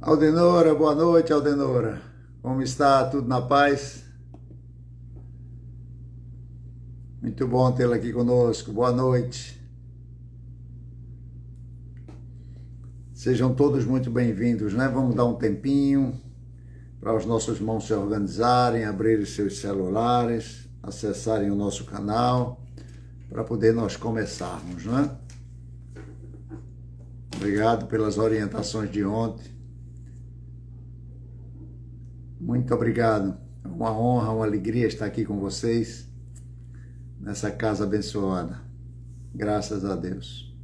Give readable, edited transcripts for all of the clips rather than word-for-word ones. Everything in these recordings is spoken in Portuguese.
Aldenora, boa noite, Aldenora. Como está? Tudo na paz? Muito bom tê-la aqui conosco. Boa noite. Sejam todos muito bem-vindos, né? Vamos dar um tempinho para os nossos irmãos se organizarem, abrirem seus celulares, acessarem o nosso canal, para poder nós começarmos, né? Obrigado pelas orientações de ontem. Muito obrigado. É uma honra, uma alegria estar aqui com vocês nessa casa abençoada. Graças a Deus.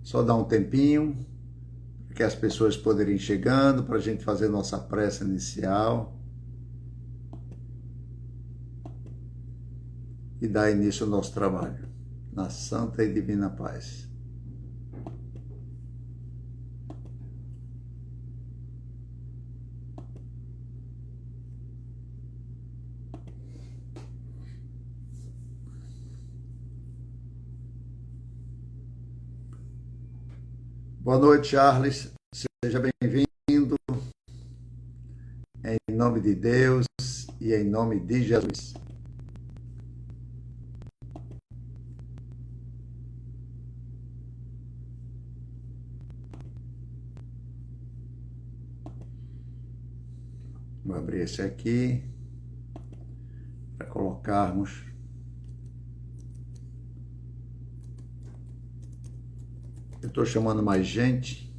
Só dar um tempinho para que as pessoas poderem ir chegando, para a gente fazer nossa prece inicial e dar início ao nosso trabalho, na santa e divina paz. Boa noite, Charles. Seja bem-vindo. Em nome de Deus e em nome de Jesus. Vou abrir esse aqui para colocarmos. Eu estou chamando mais gente.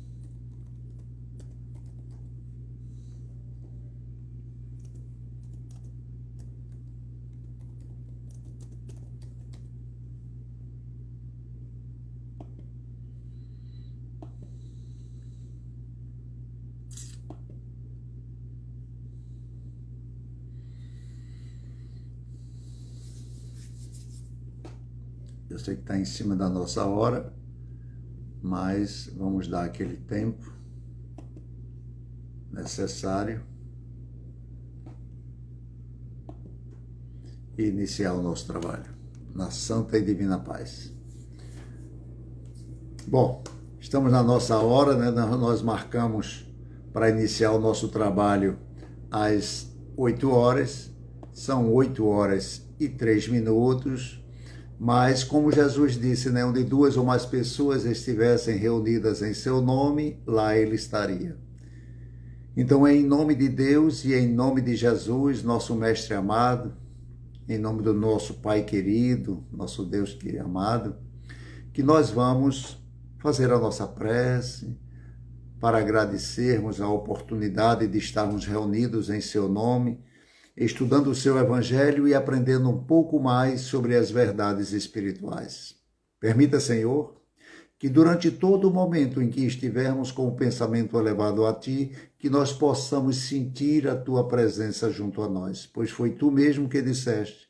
Eu sei que está em cima da nossa hora, mas vamos dar aquele tempo necessário e iniciar o nosso trabalho na santa e divina paz. Bom, estamos na nossa hora, né? Nós marcamos para iniciar o nosso trabalho às 8 horas, são 8 horas e 3 minutos, mas como Jesus disse, né, onde 2 ou mais pessoas estivessem reunidas em seu nome, lá ele estaria. Então, é em nome de Deus e em nome de Jesus, nosso Mestre amado, em nome do nosso Pai querido, nosso Deus querido amado, que nós vamos fazer a nossa prece para agradecermos a oportunidade de estarmos reunidos em seu nome, estudando o seu Evangelho e aprendendo um pouco mais sobre as verdades espirituais. Permita, Senhor, que durante todo o momento em que estivermos com o pensamento elevado a Ti, que nós possamos sentir a Tua presença junto a nós, pois foi Tu mesmo que disseste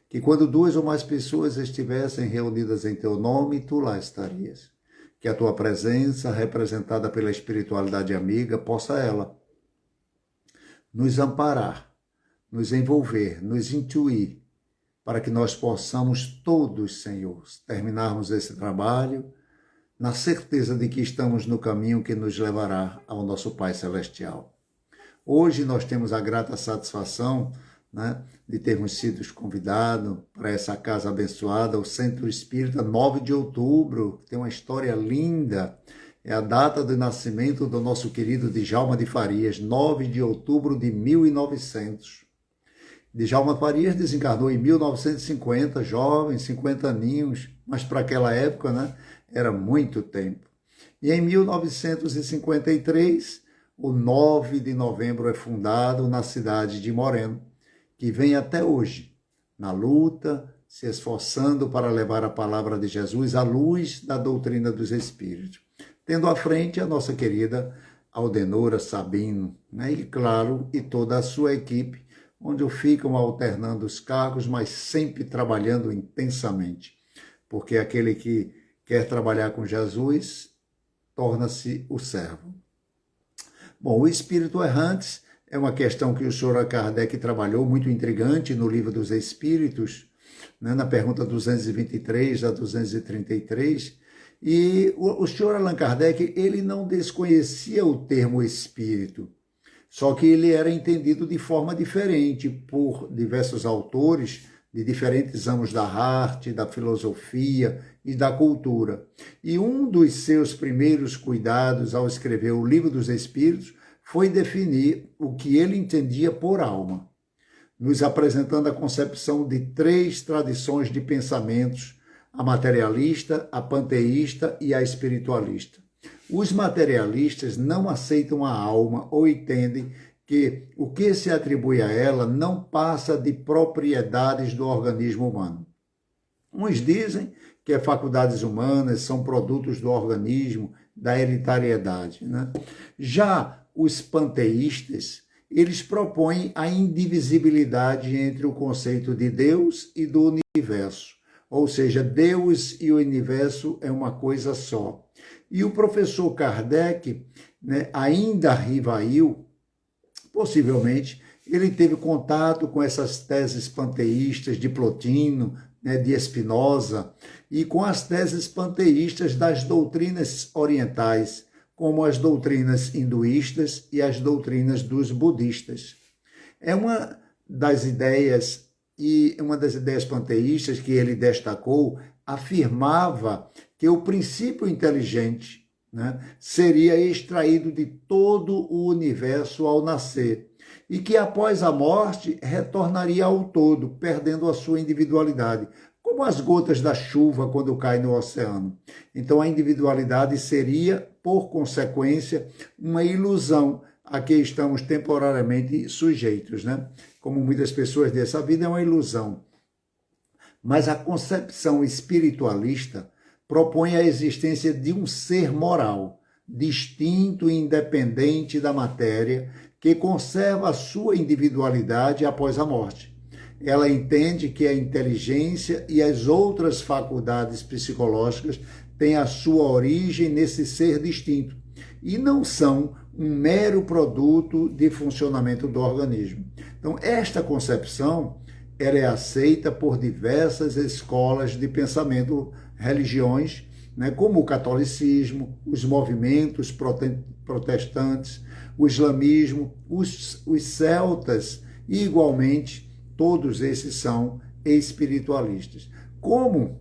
que quando 2 ou mais pessoas estivessem reunidas em Teu nome, Tu lá estarias. Que a Tua presença, representada pela espiritualidade amiga, possa ela nos amparar, nos envolver, nos intuir, para que nós possamos todos, Senhor, terminarmos esse trabalho na certeza de que estamos no caminho que nos levará ao nosso Pai Celestial. Hoje nós temos a grata satisfação, né, de termos sido convidados para essa casa abençoada, o Centro Espírita 9 de outubro, tem uma história linda. É a data do nascimento do nosso querido Djalma de Farias, 9 de outubro de 1900. Djalma Farias desencarnou em 1950, jovem, 50 aninhos, mas para aquela época, né, era muito tempo. E em 1953, o 9 de novembro é fundado na cidade de Moreno, que vem até hoje, na luta, se esforçando para levar a palavra de Jesus à luz da doutrina dos Espíritos. Tendo à frente a nossa querida Aldenora Sabino, né, e claro, e toda a sua equipe, onde ficam alternando os cargos, mas sempre trabalhando intensamente, porque aquele que quer trabalhar com Jesus torna-se o servo. Bom, o espírito errante é uma questão que o Sr. Kardec trabalhou, muito intrigante no Livro dos Espíritos, né, na pergunta 223 a 233, e o senhor Allan Kardec, ele não desconhecia o termo espírito, só que ele era entendido de forma diferente por diversos autores de diferentes ramos da arte, da filosofia e da cultura. E um dos seus primeiros cuidados ao escrever o Livro dos Espíritos foi definir o que ele entendia por alma, nos apresentando a concepção de 3 tradições de pensamentos: a materialista, a panteísta e a espiritualista. Os materialistas não aceitam a alma ou entendem que o que se atribui a ela não passa de propriedades do organismo humano. Uns dizem que as faculdades humanas são produtos do organismo, da hereditariedade, né? Já os panteístas, eles propõem a indivisibilidade entre o conceito de Deus e do universo, ou seja, Deus e o universo é uma coisa só. E o professor Kardec, né, ainda rivail, possivelmente, ele teve contato com essas teses panteístas de Plotino, né, de Spinoza, e com as teses panteístas das doutrinas orientais, como as doutrinas hinduístas e as doutrinas dos budistas. É uma das ideias panteístas que ele destacou, afirmava que o princípio inteligente, né, seria extraído de todo o universo ao nascer e que após a morte retornaria ao todo, perdendo a sua individualidade, como as gotas da chuva quando caem no oceano. Então a individualidade seria, por consequência, uma ilusão a que estamos temporariamente sujeitos, né? Como muitas pessoas dizem, essa vida é uma ilusão. Mas a concepção espiritualista propõe a existência de um ser moral, distinto e independente da matéria, que conserva a sua individualidade após a morte. Ela entende que a inteligência e as outras faculdades psicológicas têm a sua origem nesse ser distinto e não são um mero produto de funcionamento do organismo. Então, esta concepção é aceita por diversas escolas de pensamento, religiões, né, como o catolicismo, os movimentos protestantes, o islamismo, os celtas, e igualmente todos esses são espiritualistas. Como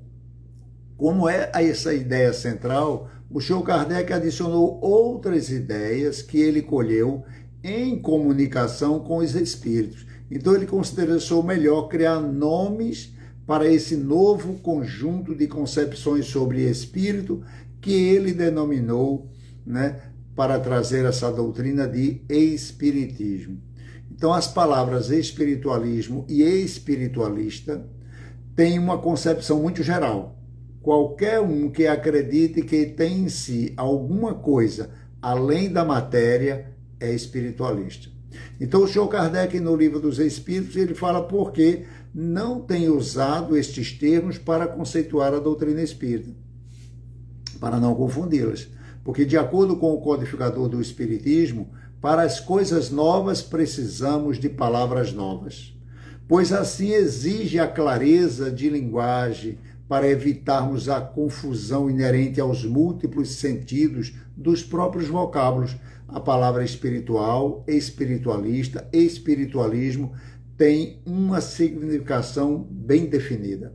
é essa ideia central, o senhor Kardec adicionou outras ideias que ele colheu em comunicação com os espíritos. Então ele considerou melhor criar nomes para esse novo conjunto de concepções sobre espírito que ele denominou, né, para trazer essa doutrina de espiritismo. Então as palavras espiritualismo e espiritualista têm uma concepção muito geral. Qualquer um que acredite que tem em si alguma coisa além da matéria é espiritualista. Então o senhor Kardec, no Livro dos Espíritos, ele fala por que não tem usado estes termos para conceituar a doutrina espírita, para não confundi-las. Porque, de acordo com o codificador do Espiritismo, para as coisas novas precisamos de palavras novas, pois assim exige a clareza de linguagem para evitarmos a confusão inerente aos múltiplos sentidos dos próprios vocábulos. A palavra espiritual, espiritualista, espiritualismo tem uma significação bem definida.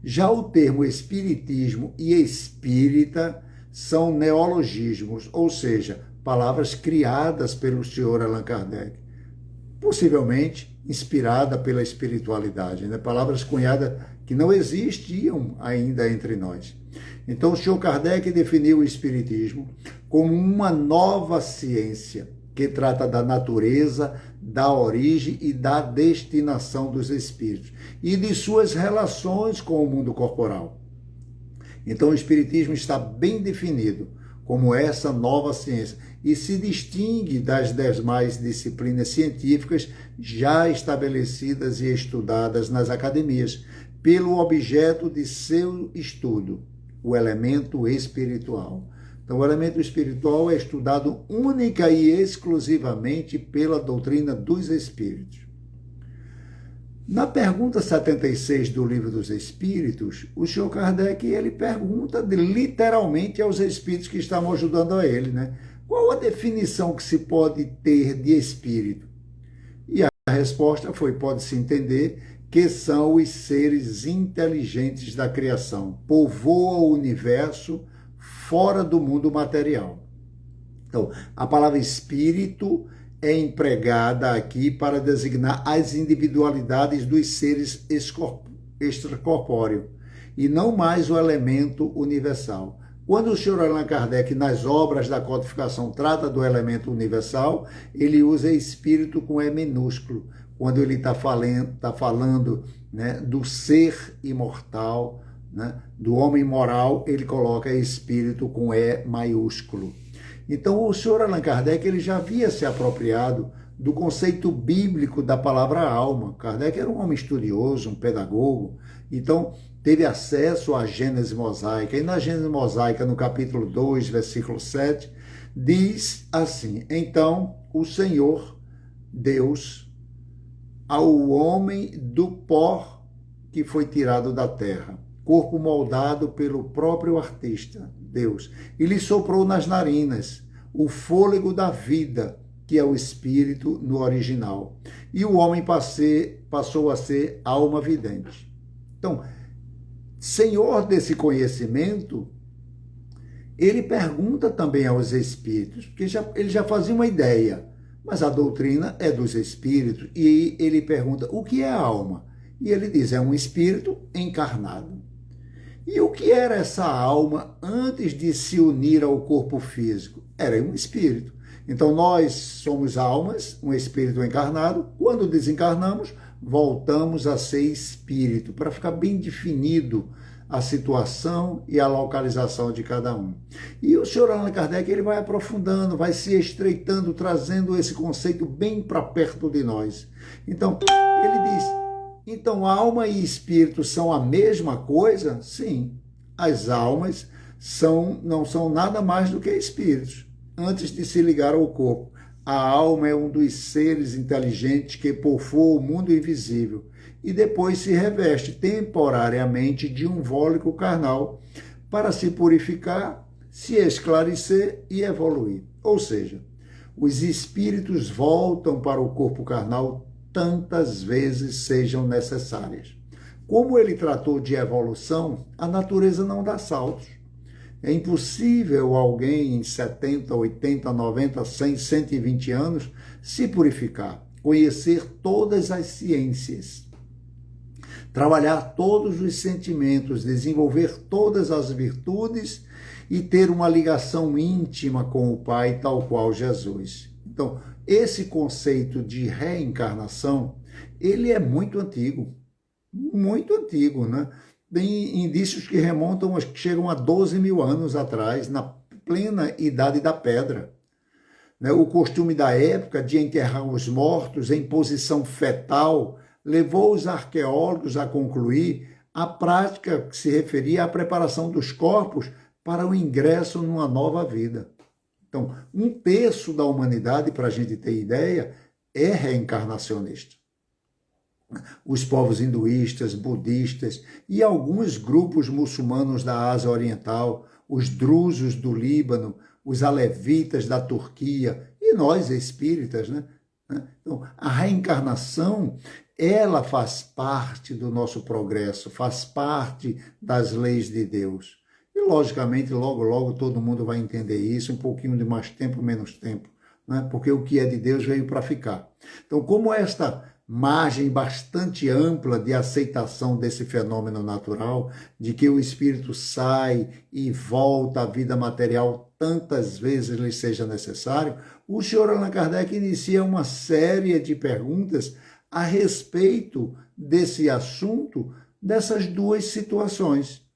Já o termo espiritismo e espírita são neologismos, ou seja, palavras criadas pelo senhor Allan Kardec, possivelmente inspirada pela espiritualidade, né? Palavras cunhadas que não existiam ainda entre nós. Então o senhor Kardec definiu o espiritismo como uma nova ciência que trata da natureza, da origem e da destinação dos espíritos e de suas relações com o mundo corporal. Então o espiritismo está bem definido como essa nova ciência e se distingue das demais disciplinas científicas já estabelecidas e estudadas nas academias, pelo objeto de seu estudo, o elemento espiritual. Então, o elemento espiritual é estudado única e exclusivamente pela doutrina dos espíritos. Na pergunta 76 do Livro dos Espíritos, o Senhor Kardec ele pergunta literalmente aos espíritos que estavam ajudando a ele, né? Qual a definição que se pode ter de espírito? E a resposta foi: pode-se entender que são os seres inteligentes da criação, povoa o universo fora do mundo material. Então, a palavra espírito é empregada aqui para designar as individualidades dos seres extracorpóreos e não mais o elemento universal. Quando o Sr. Allan Kardec, nas obras da codificação, trata do elemento universal, ele usa espírito com E minúsculo. Quando ele está falando, né, do ser imortal, né, do homem moral, ele coloca espírito com E maiúsculo. Então, o Sr. Allan Kardec ele já havia se apropriado do conceito bíblico da palavra alma. Kardec era um homem estudioso, um pedagogo, então teve acesso à Gênese mosaica. E na Gênese mosaica, no capítulo 2, versículo 7, diz assim: então o Senhor Deus ao homem do pó que foi tirado da terra, corpo moldado pelo próprio artista, Deus, e lhe soprou nas narinas o fôlego da vida, que é o espírito no original. E o homem passou a ser alma vidente. Então, senhor desse conhecimento, ele pergunta também aos espíritos, porque ele já fazia uma ideia, mas a doutrina é dos espíritos, e ele pergunta: o que é a alma? E ele diz: é um espírito encarnado. E o que era essa alma antes de se unir ao corpo físico? Era um espírito. Então nós somos almas, um espírito encarnado. Quando desencarnamos, voltamos a ser espírito, para ficar bem definido a situação e a localização de cada um. E o Sr. Allan Kardec ele vai aprofundando, vai se estreitando, trazendo esse conceito bem para perto de nós. Então, ele diz: então, alma e espírito são a mesma coisa? Sim. As almas não são nada mais do que espíritos, antes de se ligar ao corpo. A alma é um dos seres inteligentes que povoa o mundo invisível e depois se reveste temporariamente de um vólico carnal para se purificar, se esclarecer e evoluir. Ou seja, os espíritos voltam para o corpo carnal tantas vezes sejam necessárias. Como ele tratou de evolução, a natureza não dá saltos. É impossível alguém em 70, 80, 90, 100, 120 anos se purificar, conhecer todas as ciências, trabalhar todos os sentimentos, desenvolver todas as virtudes e ter uma ligação íntima com o Pai, tal qual Jesus. Então, esse conceito de reencarnação, ele é muito antigo, né? Tem indícios que chegam a 12 mil anos atrás, na plena Idade da Pedra. O costume da época de enterrar os mortos em posição fetal levou os arqueólogos a concluir a prática que se referia à preparação dos corpos para o ingresso numa nova vida. Então, 1/3 da humanidade, para a gente ter ideia, é reencarnacionista. Os povos hinduístas, budistas e alguns grupos muçulmanos da Ásia Oriental, os drusos do Líbano, os alevitas da Turquia e nós espíritas, né? Então, a reencarnação, ela faz parte do nosso progresso, faz parte das leis de Deus. E, logicamente, logo, logo todo mundo vai entender isso, um pouquinho de mais tempo, menos tempo, né? Porque o que é de Deus veio para ficar. Então, como esta margem bastante ampla de aceitação desse fenômeno natural, de que o espírito sai e volta à vida material tantas vezes lhe seja necessário, o Sr. Allan Kardec inicia uma série de perguntas a respeito desse assunto, dessas duas situações.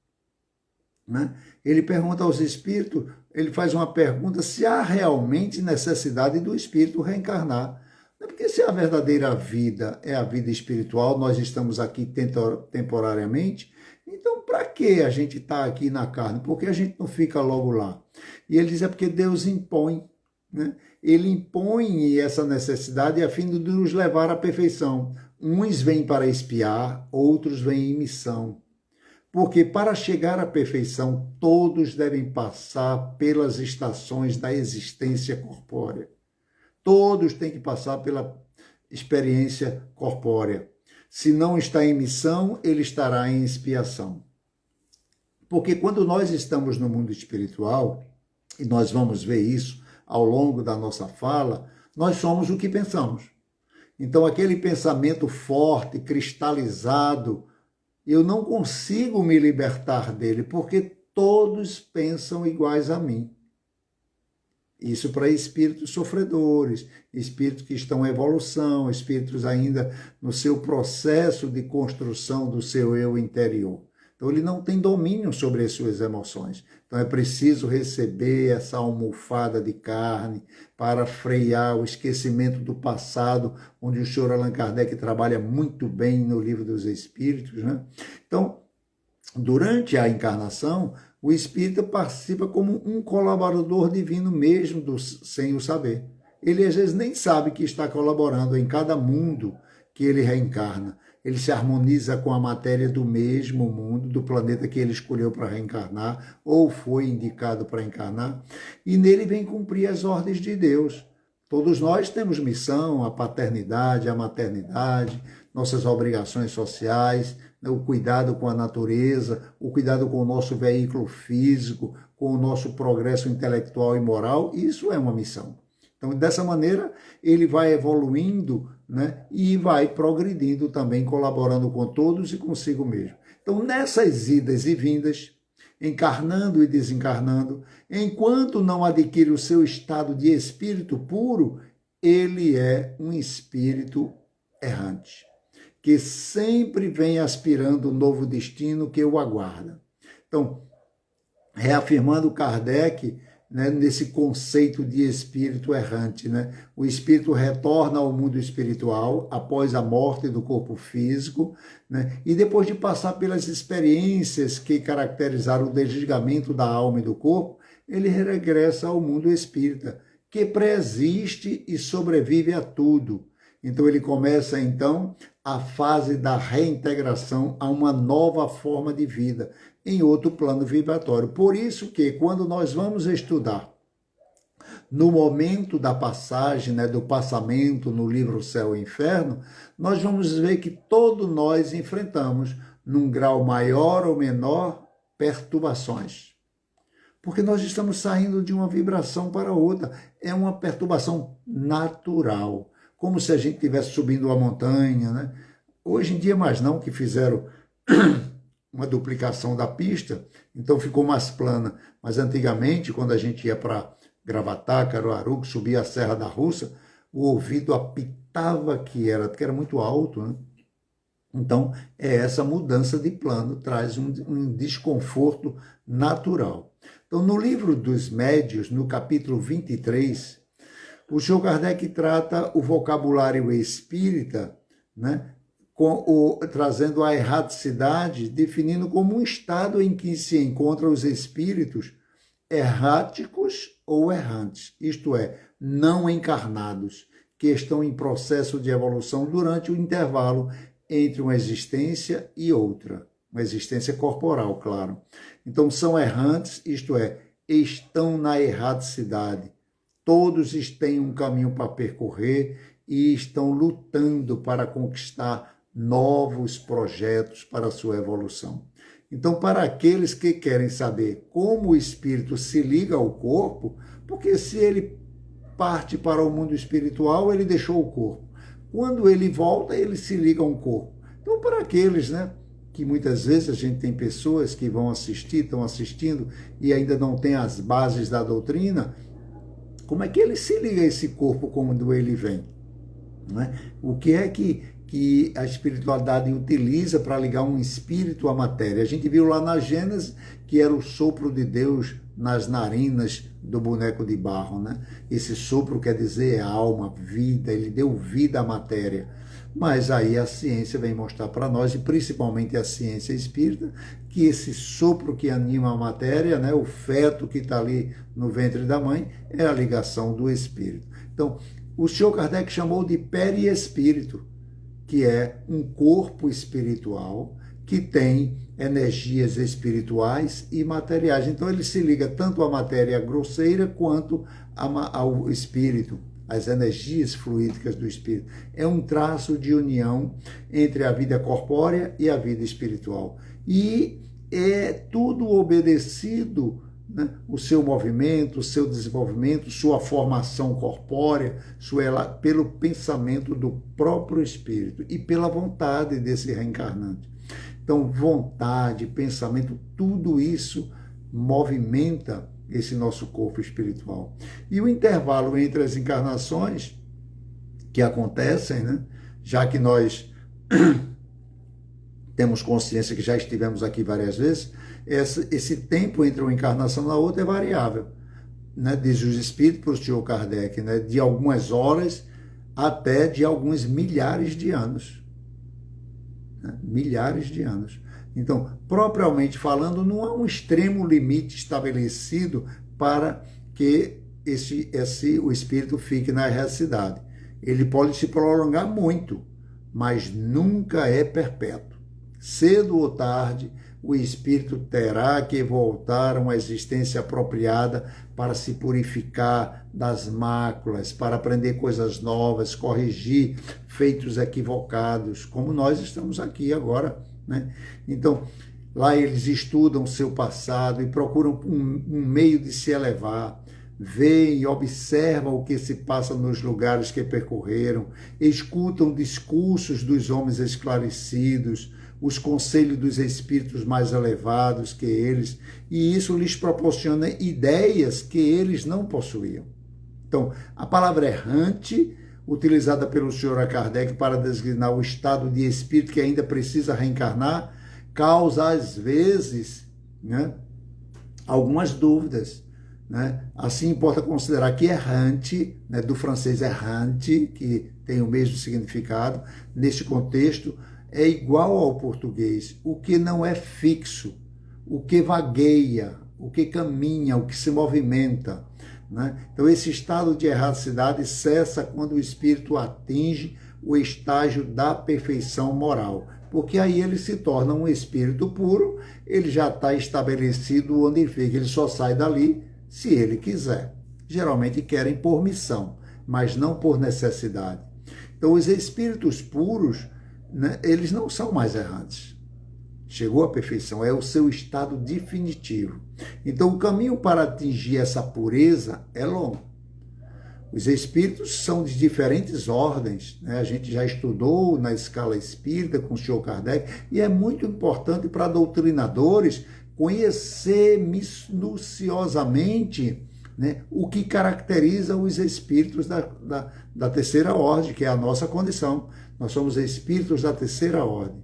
Né? Ele pergunta aos espíritos, ele faz uma pergunta se há realmente necessidade do espírito reencarnar. Porque se a verdadeira vida é a vida espiritual, nós estamos aqui temporariamente, então para que a gente está aqui na carne? Por que a gente não fica logo lá? E ele diz: é porque Deus impõe, né? Ele impõe essa necessidade a fim de nos levar à perfeição. uns vêm para espiar, outros vêm em missão. Porque para chegar à perfeição, todos devem passar pelas estações da existência corpórea. Todos têm que passar pela experiência corpórea. Se não está em missão, ele estará em expiação. Porque quando nós estamos no mundo espiritual, e nós vamos ver isso ao longo da nossa fala, nós somos o que pensamos. Então, aquele pensamento forte, cristalizado, eu não consigo me libertar dele, porque todos pensam iguais a mim. Isso para espíritos sofredores, espíritos que estão em evolução, espíritos ainda no seu processo de construção do seu eu interior. Então, ele não tem domínio sobre as suas emoções. Então, é preciso receber essa almofada de carne para frear o esquecimento do passado, onde o senhor Allan Kardec trabalha muito bem no Livro dos Espíritos, né? Então, durante a encarnação, o espírita participa como um colaborador divino mesmo, sem o saber. Ele, às vezes, nem sabe que está colaborando em cada mundo que ele reencarna. Ele se harmoniza com a matéria do mesmo mundo, do planeta que ele escolheu para reencarnar, ou foi indicado para encarnar, e nele vem cumprir as ordens de Deus. Todos nós temos missão, a paternidade, a maternidade, nossas obrigações sociais, o cuidado com a natureza, o cuidado com o nosso veículo físico, com o nosso progresso intelectual e moral, isso é uma missão. Então, dessa maneira, ele vai evoluindo, né, e vai progredindo também, colaborando com todos e consigo mesmo. Então, nessas idas e vindas, encarnando e desencarnando, enquanto não adquire o seu estado de espírito puro, ele é um espírito errante, que sempre vem aspirando um novo destino que o aguarda. Então, reafirmando Kardec, né, nesse conceito de espírito errante, né? O espírito retorna ao mundo espiritual após a morte do corpo físico, né? E depois de passar pelas experiências que caracterizaram o desligamento da alma e do corpo, ele regressa ao mundo espírita, que preexiste e sobrevive a tudo. Então ele começa então a fase da reintegração a uma nova forma de vida, em outro plano vibratório. Por isso que quando nós vamos estudar no momento da passagem, né, do passamento no livro Céu e Inferno, nós vamos ver que todos nós enfrentamos, num grau maior ou menor, perturbações. Porque nós estamos saindo de uma vibração para outra. É uma perturbação natural, como se a gente estivesse subindo uma montanha, né? Hoje em dia, mais não, que fizeram uma duplicação da pista, então ficou mais plana. Mas antigamente, quando a gente ia para Gravatá, Caruaru, que subia a Serra da Russa, o ouvido apitava que era muito alto, né? Então, essa mudança de plano traz um desconforto natural. Então, no livro dos Médios, no capítulo 23, o Senhor Kardec trata o vocabulário espírita, né, trazendo a erraticidade, definindo como um estado em que se encontram os espíritos erráticos ou errantes, isto é, não encarnados, que estão em processo de evolução durante o intervalo entre uma existência e outra, uma existência corporal, claro. Então, são errantes, isto é, estão na erraticidade. Todos têm um caminho para percorrer e estão lutando para conquistar novos projetos para a sua evolução. Então, para aqueles que querem saber como o espírito se liga ao corpo, porque se ele parte para o mundo espiritual, ele deixou o corpo. Quando ele volta, ele se liga a um corpo. Então, para aqueles, né, que muitas vezes a gente tem pessoas que vão assistir, estão assistindo e ainda não têm as bases da doutrina, como é que ele se liga a esse corpo quando ele vem? Não é? O que é que a espiritualidade utiliza para ligar um espírito à matéria? A gente viu lá na Gênesis que era o sopro de Deus nas narinas do boneco de barro, né? Esse sopro quer dizer alma, vida, ele deu vida à matéria. Mas aí a ciência vem mostrar para nós, e principalmente a ciência espírita, que esse sopro que anima a matéria, né, o feto que está ali no ventre da mãe, é a ligação do espírito. Então, o senhor Kardec chamou de perispírito, que é um corpo espiritual que tem energias espirituais e materiais. Então ele se liga tanto à matéria grosseira quanto ao espírito, às energias fluídicas do espírito. É um traço de união entre a vida corpórea e a vida espiritual. E é tudo obedecido, né? O seu movimento, o seu desenvolvimento, sua formação corpórea, pelo pensamento do próprio espírito e pela vontade desse reencarnante. Então, vontade, pensamento, tudo isso movimenta esse nosso corpo espiritual. E o intervalo entre as encarnações que acontecem, né? Já que nós temos consciência que já estivemos aqui várias vezes, esse tempo entre uma encarnação e a outra é variável, né? Diz os espíritos para o senhor Kardec, né? De algumas horas até de alguns milhares de anos. Né? Milhares de anos. Então, propriamente falando, não há um extremo limite estabelecido para que o espírito fique na erraticidade. Ele pode se prolongar muito, mas nunca é perpétuo. Cedo ou tarde, o espírito terá que voltar a uma existência apropriada para se purificar das máculas, para aprender coisas novas, corrigir feitos equivocados, como nós estamos aqui agora, né? Então, lá eles estudam o seu passado e procuram um meio de se elevar, veem e observam o que se passa nos lugares que percorreram, escutam discursos dos homens esclarecidos, os conselhos dos espíritos mais elevados que eles, e isso lhes proporciona ideias que eles não possuíam. Então, a palavra errante, utilizada pelo senhor Kardec para designar o estado de espírito que ainda precisa reencarnar, causa, às vezes, né, algumas dúvidas. Né? Assim, importa considerar que errante, né, do francês errante, que tem o mesmo significado, neste contexto, é igual ao português, o que não é fixo, o que vagueia, o que caminha, o que se movimenta. Né? Então, esse estado de erraticidade cessa quando o espírito atinge o estágio da perfeição moral, porque aí ele se torna um espírito puro, ele já está estabelecido onde ele fica, ele só sai dali se ele quiser. Geralmente querem por missão, mas não por necessidade. Então, os espíritos puros, né, eles não são mais errantes. Chegou à perfeição, é o seu estado definitivo. Então, o caminho para atingir essa pureza é longo. Os espíritos são de diferentes ordens, né? A gente já estudou na escala espírita com o senhor Kardec, e é muito importante para doutrinadores conhecer minuciosamente, né, o que caracteriza os espíritos da terceira ordem, que é a nossa condição. Nós somos espíritos da terceira ordem.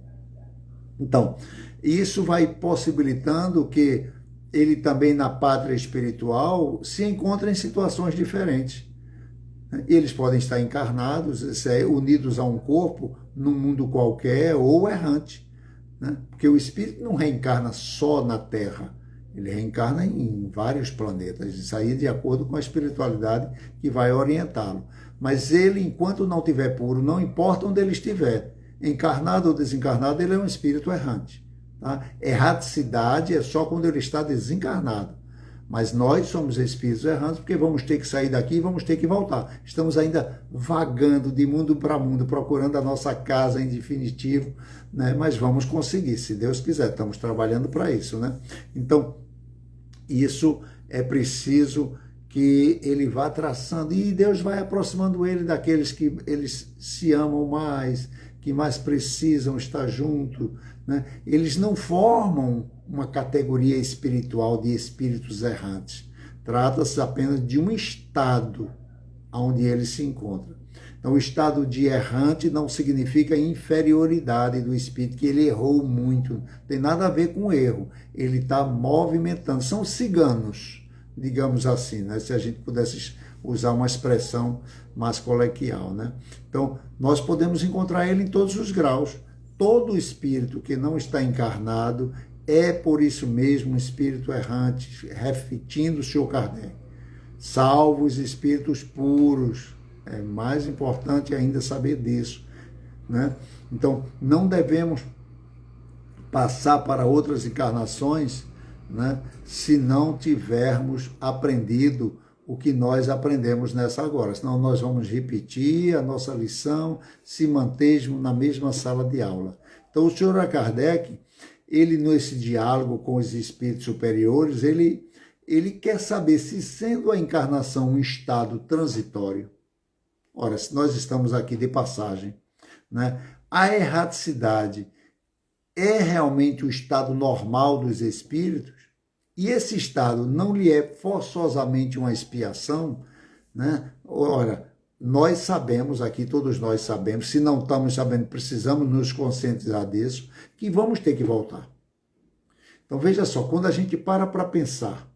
Então, isso vai possibilitando que ele também, na pátria espiritual, se encontre em situações diferentes. Eles podem estar encarnados, unidos a um corpo, num mundo qualquer, ou errante. Né? Porque o espírito não reencarna só na Terra, ele reencarna em vários planetas, isso aí de acordo com a espiritualidade que vai orientá-lo. Mas ele, enquanto não estiver puro, não importa onde ele estiver, encarnado ou desencarnado, ele é um espírito errante. Tá? Erraticidade é só quando ele está desencarnado. Mas nós somos espíritos errantes porque vamos ter que sair daqui e vamos ter que voltar. Estamos ainda vagando de mundo para mundo, procurando a nossa casa em definitivo, né? Mas vamos conseguir, se Deus quiser. Estamos trabalhando para isso, né? Então, isso é preciso que ele vá traçando, e Deus vai aproximando ele daqueles que eles se amam mais, que mais precisam estar junto, né? Eles não formam uma categoria espiritual de espíritos errantes. Trata-se apenas de um estado onde ele se encontra. Então, o estado de errante não significa inferioridade do espírito, que ele errou muito. Não tem nada a ver com erro. Ele está movimentando. São ciganos, digamos assim, né? Se a gente pudesse usar uma expressão mais coloquial, né? Então, nós podemos encontrar ele em todos os graus. Todo espírito que não está encarnado é, por isso mesmo, um espírito errante, repetindo o senhor Kardec. Salvo os espíritos puros. É mais importante ainda saber disso. né? Então, não devemos passar para outras encarnações, né, se não tivermos aprendido o que nós aprendemos nessa agora. Senão nós vamos repetir a nossa lição se mantermos na mesma sala de aula. Então, o senhor Kardec, ele nesse diálogo com os espíritos superiores, ele quer saber se, sendo a encarnação um estado transitório, ora, se nós estamos aqui de passagem, né, a erraticidade é realmente o estado normal dos espíritos, e esse estado não lhe é forçosamente uma expiação, né? Ora, nós sabemos aqui, todos nós sabemos, se não estamos sabendo, precisamos nos conscientizar disso, que vamos ter que voltar. Então veja só, quando a gente para pensar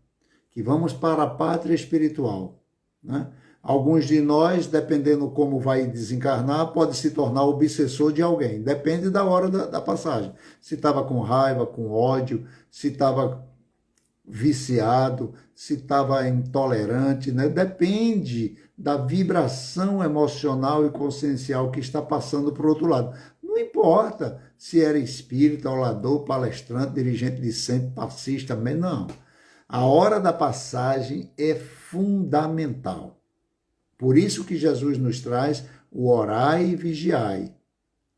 que vamos para a pátria espiritual, né? Alguns de nós, dependendo como vai desencarnar, pode se tornar obsessor de alguém. Depende da hora da passagem. Se estava com raiva, com ódio, se estava viciado, se estava intolerante, né? Depende da vibração emocional e consciencial que está passando para o outro lado. Não importa se era espírita, orador, palestrante, dirigente de centro, passista, não. A hora da passagem é fundamental. Por isso que Jesus nos traz o orai e vigiai.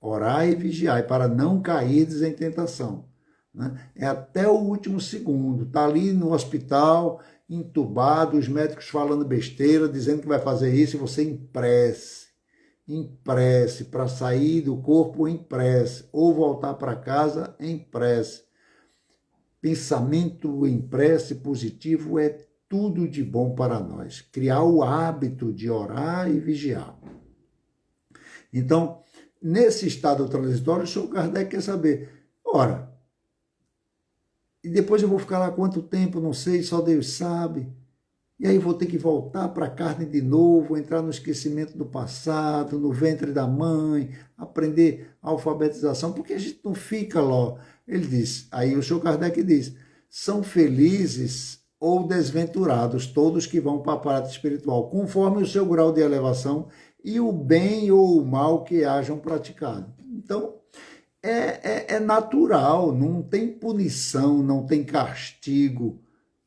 Orai e vigiai, para não cairdes em tentação. Né? É até o último segundo. Está ali no hospital, entubado, os médicos falando besteira, dizendo que vai fazer isso, e você em prece, para sair do corpo em prece, ou voltar para casa em prece. Pensamento em prece positivo é tudo de bom para nós. Criar o hábito de orar e vigiar. Então, nesse estado transitório, o senhor Kardec quer saber, ora, e depois eu vou ficar lá quanto tempo, não sei, só Deus sabe. E aí vou ter que voltar para a carne de novo, entrar no esquecimento do passado, no ventre da mãe, aprender a alfabetização, porque a gente não fica lá. Ele diz, aí o senhor Kardec diz, são felizes ou desventurados todos que vão para a parte espiritual, conforme o seu grau de elevação e o bem ou o mal que hajam praticado. Então, é natural, não tem punição, não tem castigo.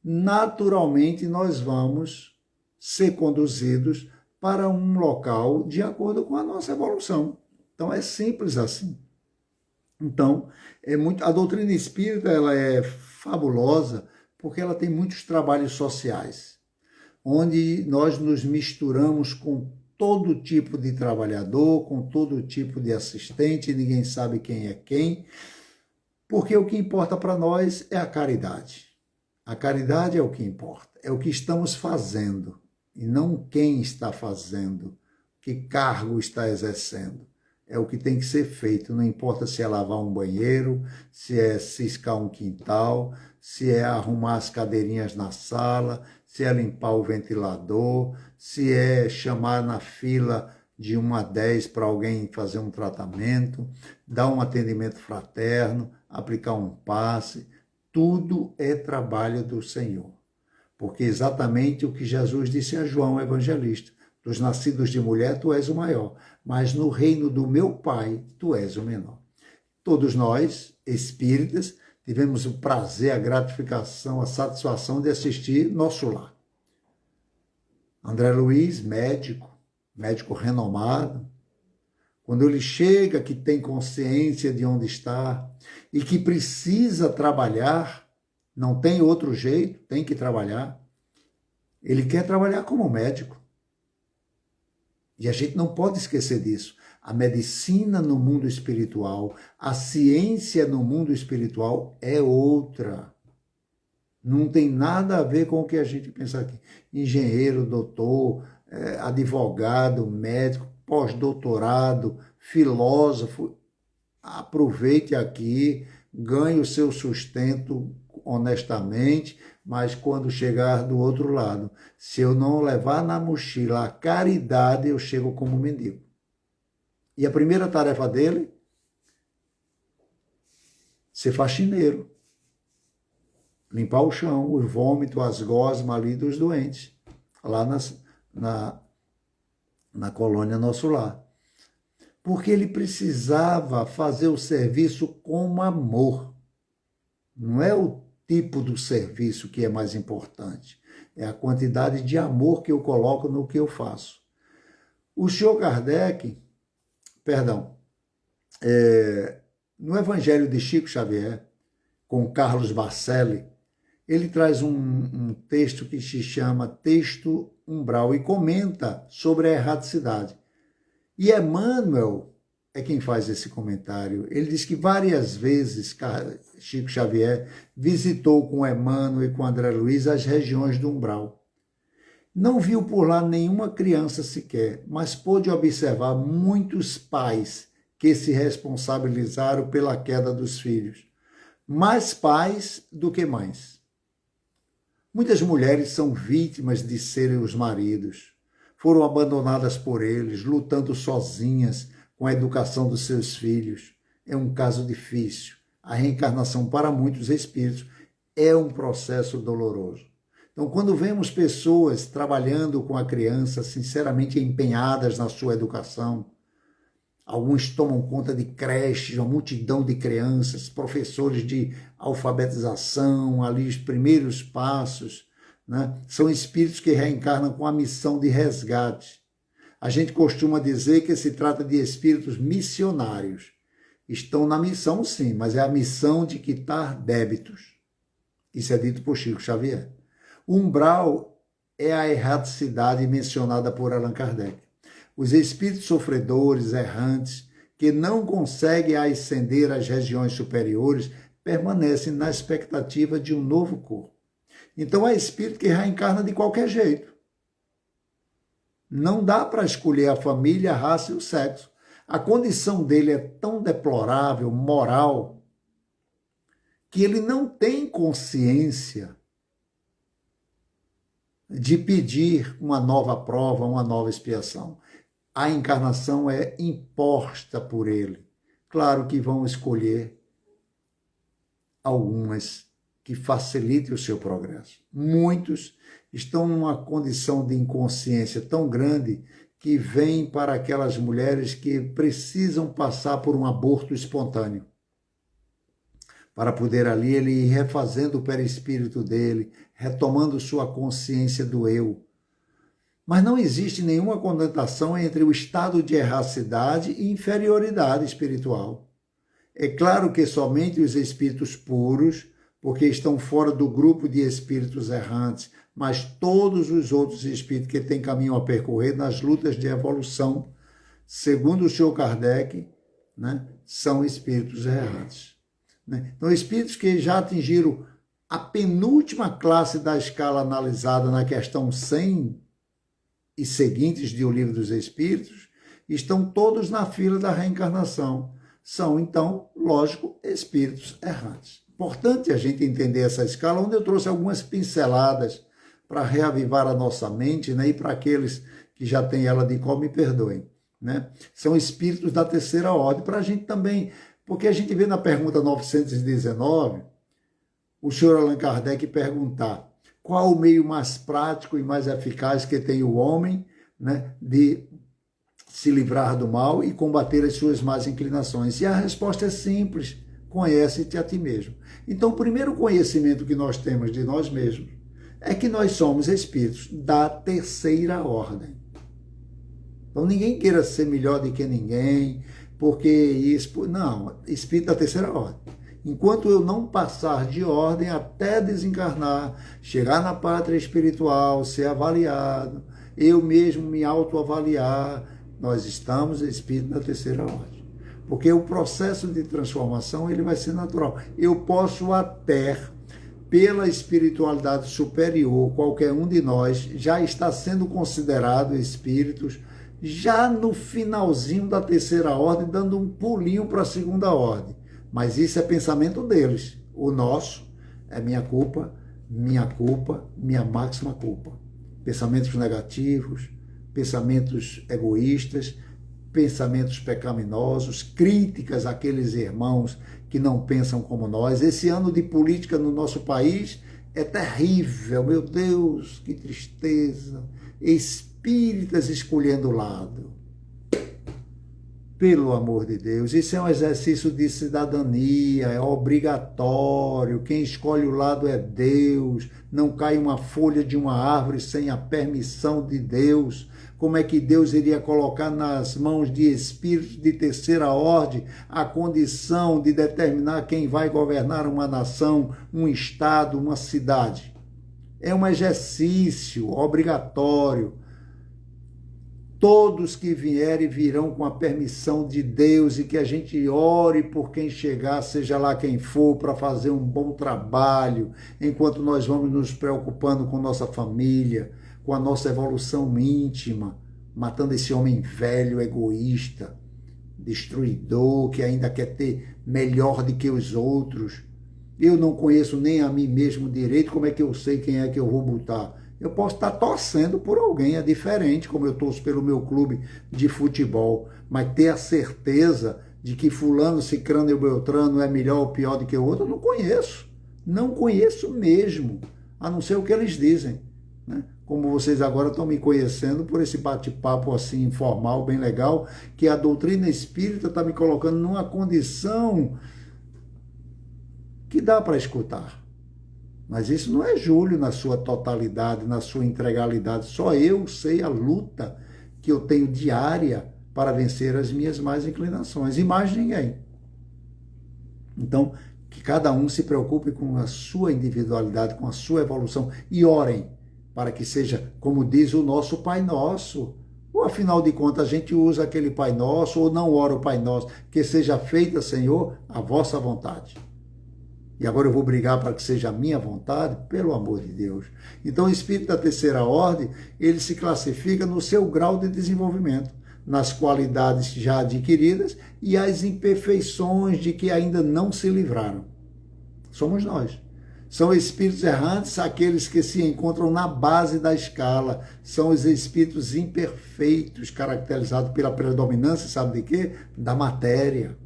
Naturalmente, nós vamos ser conduzidos para um local de acordo com a nossa evolução. Então, é simples assim. Então, a doutrina espírita ela é fabulosa porque ela tem muitos trabalhos sociais, onde nós nos misturamos com todo tipo de trabalhador, com todo tipo de assistente, ninguém sabe quem é quem, porque o que importa para nós é a caridade. A caridade é o que importa, é o que estamos fazendo, e não quem está fazendo, que cargo está exercendo. É o que tem que ser feito, não importa se é lavar um banheiro, se é ciscar um quintal, se é arrumar as cadeirinhas na sala, se é limpar o ventilador, se é chamar na fila de 1 a 10 para alguém fazer um tratamento, dar um atendimento fraterno, aplicar um passe, tudo é trabalho do Senhor. Porque exatamente o que Jesus disse a João Evangelista, dos nascidos de mulher, tu és o maior, mas no reino do meu Pai, tu és o menor. Todos nós, espíritas, tivemos o prazer, a gratificação, a satisfação de assistir Nosso Lar. André Luiz, médico renomado, quando ele chega, que tem consciência de onde está e que precisa trabalhar, não tem outro jeito, tem que trabalhar, ele quer trabalhar como médico. E a gente não pode esquecer disso. A medicina no mundo espiritual, a ciência no mundo espiritual é outra. Não tem nada a ver com o que a gente pensa aqui. Engenheiro, doutor, advogado, médico, pós-doutorado, filósofo. Aproveite aqui, ganhe o seu sustento honestamente, mas quando chegar do outro lado, se eu não levar na mochila a caridade, eu chego como mendigo. E a primeira tarefa dele, ser faxineiro. Limpar o chão, os vômitos, as gosmas ali dos doentes, lá na colônia Nosso Lar. porque ele precisava fazer o serviço com amor. Não é o tipo do serviço que é mais importante, é a quantidade de amor que eu coloco no que eu faço. O senhor Kardec, no Evangelho de Chico Xavier, com Carlos Bacelli, ele traz um texto que se chama Texto Umbral e comenta sobre a erraticidade. E Emmanuel é quem faz esse comentário. Ele diz que várias vezes Chico Xavier visitou com Emmanuel e com André Luiz as regiões do umbral. Não viu por lá nenhuma criança sequer, mas pôde observar muitos pais que se responsabilizaram pela queda dos filhos. Mais pais do que mães. Muitas mulheres são vítimas de serem os maridos. Foram abandonadas por eles, lutando sozinhas com a educação dos seus filhos. É um caso difícil. A reencarnação para muitos espíritos é um processo doloroso. Então, quando vemos pessoas trabalhando com a criança, sinceramente empenhadas na sua educação, alguns tomam conta de creches, uma multidão de crianças, professores de alfabetização, ali os primeiros passos, né? São espíritos que reencarnam com a missão de resgate. A gente costuma dizer que se trata de espíritos missionários. Estão na missão, sim, mas é a missão de quitar débitos. Isso é dito por Chico Xavier. O umbral é a erraticidade mencionada por Allan Kardec. Os espíritos sofredores, errantes, que não conseguem ascender às regiões superiores, permanecem na expectativa de um novo corpo. Então, é espírito que reencarna de qualquer jeito. Não dá para escolher a família, a raça e o sexo. A condição dele é tão deplorável, moral, que ele não tem consciência de pedir uma nova prova, uma nova expiação. A encarnação é imposta por ele. Claro que vão escolher algumas que facilitem o seu progresso. Muitos estão numa condição de inconsciência tão grande que vêm para aquelas mulheres que precisam passar por um aborto espontâneo, para poder ali ele ir refazendo o perispírito dele, retomando sua consciência do eu. Mas não existe nenhuma conotação entre o estado de erracidade e inferioridade espiritual. É claro que somente os espíritos puros, porque estão fora do grupo de espíritos errantes, mas todos os outros espíritos que têm caminho a percorrer nas lutas de evolução, segundo o senhor Kardec, né, são espíritos errantes. Né? Então, espíritos que já atingiram a penúltima classe da escala analisada na questão 100 e seguintes de O Livro dos Espíritos, estão todos na fila da reencarnação. São, então, lógico, espíritos errantes. Importante a gente entender essa escala, onde eu trouxe algumas pinceladas para reavivar a nossa mente, né? E para aqueles que já têm ela de cor, me perdoem. Né? São espíritos da terceira ordem, para a gente também, porque a gente vê na pergunta 919, o senhor Allan Kardec perguntar qual o meio mais prático e mais eficaz que tem o homem, né, de se livrar do mal e combater as suas más inclinações. E a resposta é simples: conhece-te a ti mesmo. Então, o primeiro conhecimento que nós temos de nós mesmos é que nós somos espíritos da terceira ordem. Então, ninguém queira ser melhor do que ninguém, porque isso... Não, espírito da terceira ordem. Enquanto eu não passar de ordem até desencarnar, chegar na pátria espiritual, ser avaliado, eu mesmo me autoavaliar, nós estamos espírito da terceira ordem. Porque o processo de transformação ele vai ser natural. Eu posso até, pela espiritualidade superior, qualquer um de nós já está sendo considerado espíritos já no finalzinho da terceira ordem, dando um pulinho para a segunda ordem. Mas isso é pensamento deles. O nosso é minha culpa, minha máxima culpa. Pensamentos negativos, pensamentos egoístas, pensamentos pecaminosos, críticas àqueles irmãos que não pensam como nós. Esse ano de política no nosso país é terrível. Meu Deus, que tristeza. Espíritas escolhendo lado. Pelo amor de Deus, isso é um exercício de cidadania, é obrigatório. Quem escolhe o lado é Deus. Não cai uma folha de uma árvore sem a permissão de Deus. Como é que Deus iria colocar nas mãos de espíritos de terceira ordem a condição de determinar quem vai governar uma nação, um estado, uma cidade? É um exercício obrigatório. Todos que vierem virão com a permissão de Deus e que a gente ore por quem chegar, seja lá quem for, para fazer um bom trabalho, enquanto nós vamos nos preocupando com nossa família, com a nossa evolução íntima, matando esse homem velho, egoísta, destruidor, que ainda quer ter melhor do que os outros. Eu não conheço nem a mim mesmo direito, como é que eu sei quem é que eu vou botar? Eu posso estar torcendo por alguém, é diferente, como eu torço pelo meu clube de futebol, mas ter a certeza de que fulano, cicrano e beltrano é melhor ou pior do que o outro, eu não conheço. Não conheço mesmo, a não ser o que eles dizem, né? Como vocês agora estão me conhecendo por esse bate-papo assim informal, bem legal, que a doutrina espírita está me colocando numa condição que dá para escutar. Mas isso não é Júlio na sua totalidade, na sua integralidade. Só eu sei a luta que eu tenho diária para vencer as minhas más inclinações, e mais ninguém. Então, que cada um se preocupe com a sua individualidade, com a sua evolução, e orem para que seja, como diz o nosso Pai Nosso. Ou, afinal de contas, a gente usa aquele Pai Nosso, ou não ora o Pai Nosso, que seja feita, Senhor, a vossa vontade. E agora eu vou brigar para que seja a minha vontade, pelo amor de Deus. Então o espírito da terceira ordem, ele se classifica no seu grau de desenvolvimento, nas qualidades já adquiridas e as imperfeições de que ainda não se livraram. Somos nós. São espíritos errantes, aqueles que se encontram na base da escala. São os espíritos imperfeitos, caracterizados pela predominância, sabe de quê? Da matéria.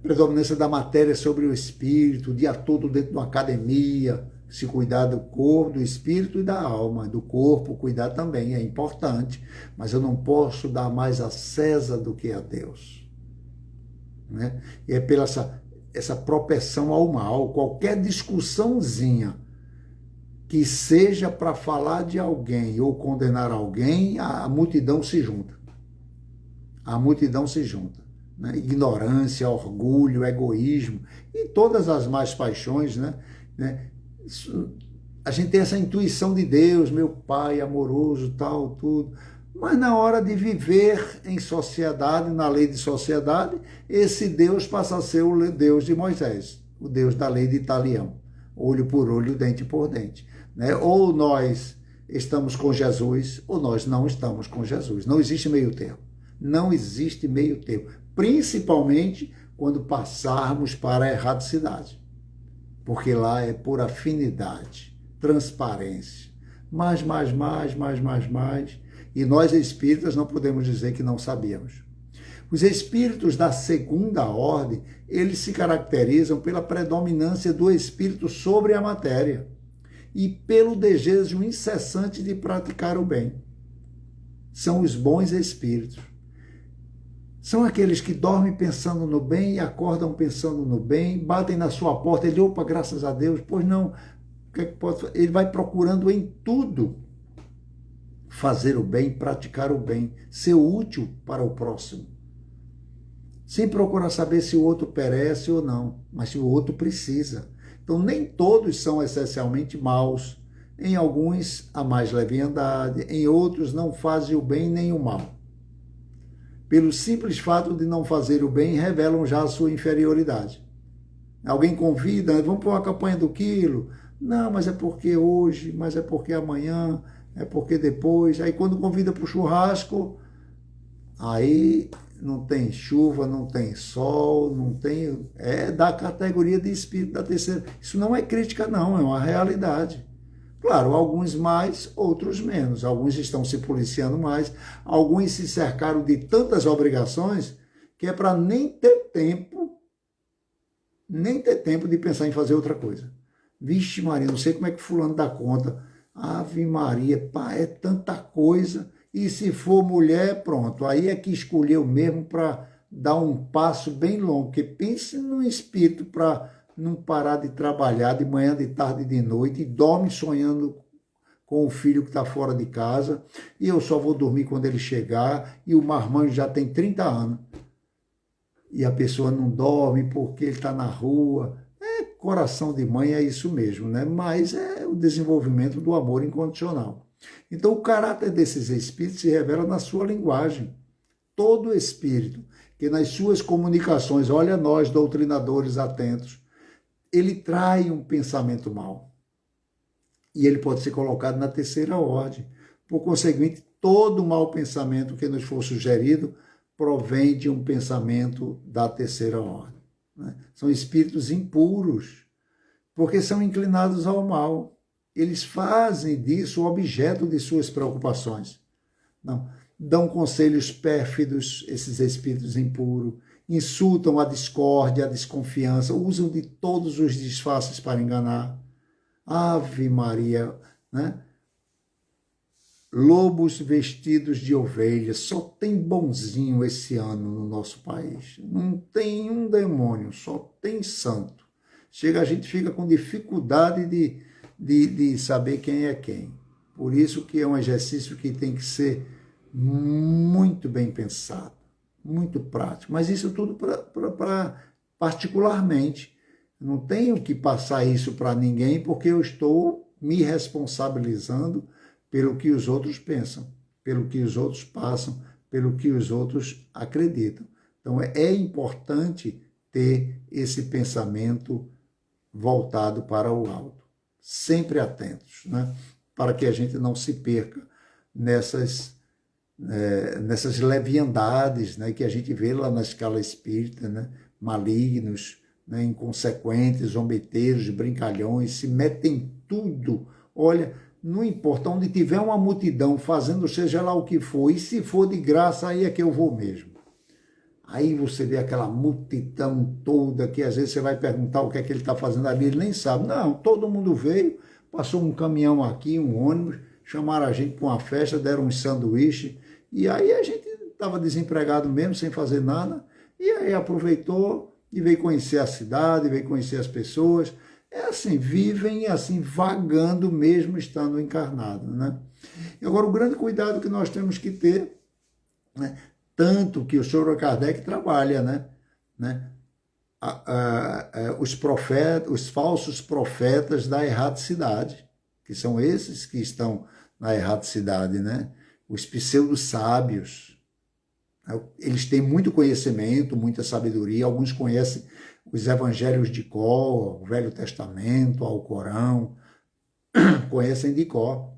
Predominância da matéria sobre o espírito, o dia todo dentro de uma academia, se cuidar do corpo, do espírito e da alma, do corpo, cuidar também é importante, mas eu não posso dar mais a César do que a Deus, né? E é pela essa propensão ao mal, qualquer discussãozinha que seja para falar de alguém ou condenar alguém, a multidão se junta. A multidão se junta. Né? Ignorância, orgulho, egoísmo e todas as más paixões, né? A gente tem essa intuição de Deus, meu Pai amoroso, tal, tudo, mas na hora de viver em sociedade, na lei de sociedade, esse Deus passa a ser o Deus de Moisés, o Deus da lei de Italião, olho por olho, dente por dente, né? Ou nós estamos com Jesus, ou nós não estamos com Jesus, não existe meio termo. Não existe meio termo, principalmente quando passarmos para a erradicidade, porque lá é por afinidade, transparência, mais, e nós espíritas não podemos dizer que não sabíamos. Os espíritos da segunda ordem, eles se caracterizam pela predominância do espírito sobre a matéria e pelo desejo incessante de praticar o bem. São os bons espíritos. São aqueles que dormem pensando no bem e acordam pensando no bem, batem na sua porta, ele, opa, graças a Deus, pois não, o que é que pode fazer? Ele vai procurando em tudo fazer o bem, praticar o bem, ser útil para o próximo. Sem procurar saber se o outro perece ou não, mas se o outro precisa. Então, nem todos são essencialmente maus. Em alguns, há mais leviandade, em outros, não fazem o bem nem o mal. Pelo simples fato de não fazer o bem, revelam já a sua inferioridade. Alguém convida, vamos para uma campanha do quilo. Não, mas é porque hoje, mas é porque amanhã, é porque depois. Aí quando convida para o churrasco, aí não tem chuva, não tem sol, não tem... É da categoria de espírito da terceira. Isso não é crítica, não, é uma realidade. Claro, alguns mais, outros menos. Alguns estão se policiando mais, alguns se cercaram de tantas obrigações que é para nem ter tempo de pensar em fazer outra coisa. Vixe Maria, não sei como é que fulano dá conta. Ave Maria, pá, é tanta coisa. E se for mulher, pronto, aí é que escolheu mesmo para dar um passo bem longo, porque pense num espírito para não parar de trabalhar de manhã, de tarde e de noite, e dorme sonhando com o filho que está fora de casa, e eu só vou dormir quando ele chegar, e o marmanjo já tem 30 anos, e a pessoa não dorme porque ele está na rua. Coração de mãe é isso mesmo, né? Mas é o desenvolvimento do amor incondicional. Então, o caráter desses espíritos se revela na sua linguagem. Todo espírito que nas suas comunicações, olha nós, doutrinadores atentos, ele trai um pensamento mau. E ele pode ser colocado na terceira ordem. Por conseguinte, todo mau pensamento que nos for sugerido provém de um pensamento da terceira ordem. Né? São espíritos impuros, porque são inclinados ao mal. Eles fazem disso o objeto de suas preocupações. Não. Dão conselhos pérfidos, esses espíritos impuros, insultam a discórdia, a desconfiança, usam de todos os disfarces para enganar. Ave Maria, né? Lobos vestidos de ovelhas, só tem bonzinho esse ano no nosso país. Não tem um demônio, só tem santo. Chega, a gente fica com dificuldade de saber quem é quem. Por isso que é um exercício que tem que ser muito bem pensado, muito prático. Mas isso tudo para particularmente. Não tenho que passar isso para ninguém, porque eu estou me responsabilizando pelo que os outros pensam, pelo que os outros passam, pelo que os outros acreditam. Então, é importante ter esse pensamento voltado para o alto, sempre atentos, né? Para que a gente não se perca nessas leviandades, né, que a gente vê lá na escala espírita, né? Malignos, né, inconsequentes, zombeteiros, brincalhões, se metem em tudo. Olha, não importa, onde tiver uma multidão fazendo seja lá o que for, e se for de graça, aí é que eu vou mesmo. Aí você vê aquela multidão toda, que às vezes você vai perguntar o que é que ele está fazendo ali, ele nem sabe. Não, todo mundo veio, passou um caminhão aqui, um ônibus, chamaram a gente para uma festa, deram um sanduíche, e aí a gente estava desempregado mesmo, sem fazer nada, e aí aproveitou e veio conhecer a cidade, veio conhecer as pessoas. É assim, vivem assim, vagando mesmo estando encarnado, né? E agora, o grande cuidado que nós temos que ter, né? Tanto que o Senhor Kardec trabalha, né? Os profetas, os falsos profetas da erraticidade, que são esses que estão na erraticidade, né? Os pseudo-sábios. Eles têm muito conhecimento, muita sabedoria, alguns conhecem os evangelhos de cor, o Velho Testamento, o Alcorão, conhecem de cor.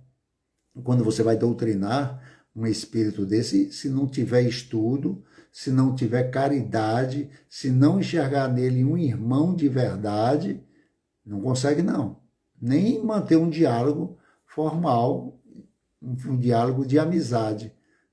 Quando você vai doutrinar um espírito desse, se não tiver estudo, se não tiver caridade, se não enxergar nele um irmão de verdade, não consegue não. Nem manter um diálogo formal, um diálogo de amizade,